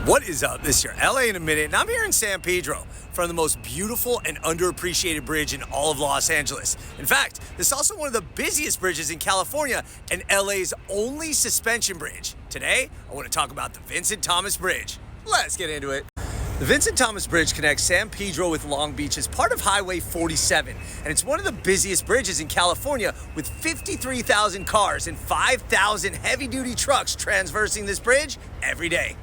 What is up? This is your LA in a minute, and I'm here in San Pedro, from the most beautiful and underappreciated bridge in all of Los Angeles. In fact, this is also one of the busiest bridges in California and LA's only suspension bridge. Today, I want to talk about the Vincent Thomas Bridge. Let's get into it. The Vincent Thomas Bridge connects San Pedro with Long Beach as part of Highway 47, and it's one of the busiest bridges in California with 53,000 cars and 5,000 heavy-duty trucks traversing this bridge every day.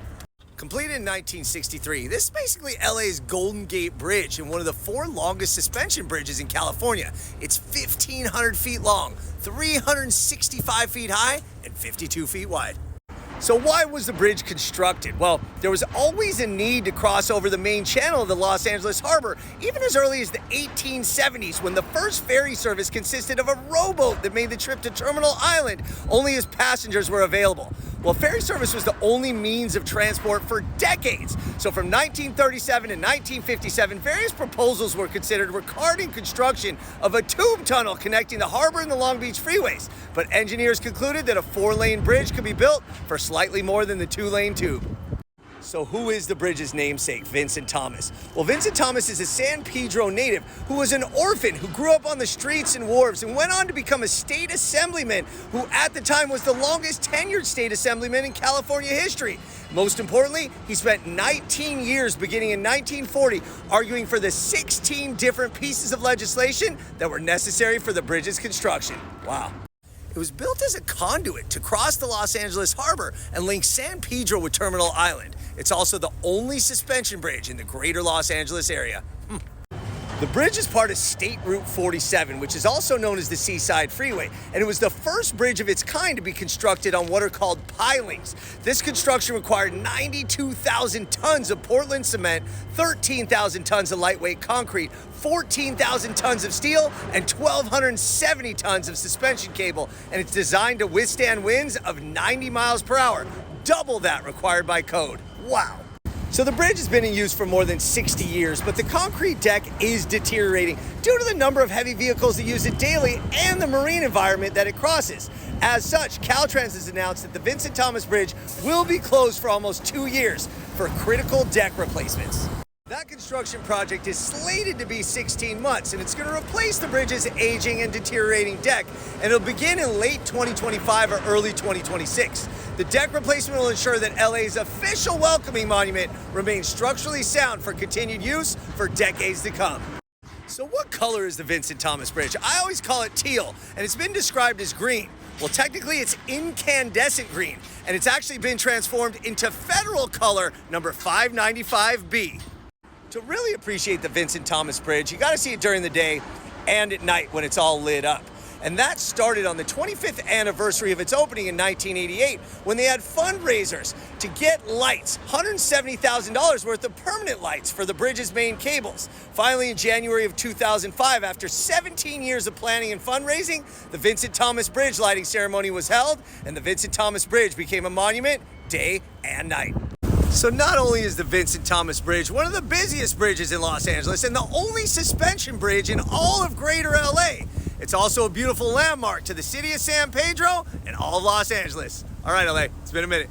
Completed in 1963, this is basically LA's Golden Gate Bridge and one of the 4 longest suspension bridges in California. It's 1,500 feet long, 365 feet high, and 52 feet wide. So why was the bridge constructed? Well, there was always a need to cross over the main channel of the Los Angeles harbor, even as early as the 1870s, when the first ferry service consisted of a rowboat that made the trip to Terminal Island only as passengers were available. Well, ferry service was the only means of transport for decades. So from 1937 to 1957, various proposals were considered regarding construction of a tube tunnel connecting the harbor and the Long Beach freeways. But engineers concluded that a 4-lane bridge could be built for slightly more than the 2-lane tube. So who is the bridge's namesake, Vincent Thomas? Well, Vincent Thomas is a San Pedro native who was an orphan who grew up on the streets and wharves and went on to become a state assemblyman who at the time was the longest tenured state assemblyman in California history. Most importantly, he spent 19 years beginning in 1940 arguing for the 16 different pieces of legislation that were necessary for the bridge's construction. Wow. It was built as a conduit to cross the Los Angeles harbor and link San Pedro with Terminal Island. It's also the only suspension bridge in the greater Los Angeles area. The bridge is part of State Route 47, which is also known as the Seaside Freeway, and it was the first bridge of its kind to be constructed on what are called pilings. This construction required 92,000 tons of Portland cement, 13,000 tons of lightweight concrete, 14,000 tons of steel, and 1,270 tons of suspension cable, and it's designed to withstand winds of 90 miles per hour, double that required by code. Wow. So the bridge has been in use for more than 60 years, but the concrete deck is deteriorating due to the number of heavy vehicles that use it daily and the marine environment that it crosses. As such, Caltrans has announced that the Vincent Thomas Bridge will be closed for almost 2 years for critical deck replacements. That construction project is slated to be 16 months, and it's going to replace the bridge's aging and deteriorating deck, and it'll begin in late 2025 or early 2026. The deck replacement will ensure that LA's official welcoming monument remains structurally sound for continued use for decades to come. So what color is the Vincent Thomas Bridge? I always call it teal, and it's been described as green. Well, technically it's incandescent green, and it's actually been transformed into federal color number 595B. To really appreciate the Vincent Thomas Bridge, you got to see it during the day and at night when it's all lit up. And that started on the 25th anniversary of its opening in 1988 when they had fundraisers to get lights, $170,000 worth of permanent lights for the bridge's main cables. Finally, in January of 2005, after 17 years of planning and fundraising, the Vincent Thomas Bridge lighting ceremony was held, and the Vincent Thomas Bridge became a monument day and night. So not only is the Vincent Thomas Bridge one of the busiest bridges in Los Angeles and the only suspension bridge in all of greater LA, it's also a beautiful landmark to the city of San Pedro and all of Los Angeles. All right, LA, it's been a minute.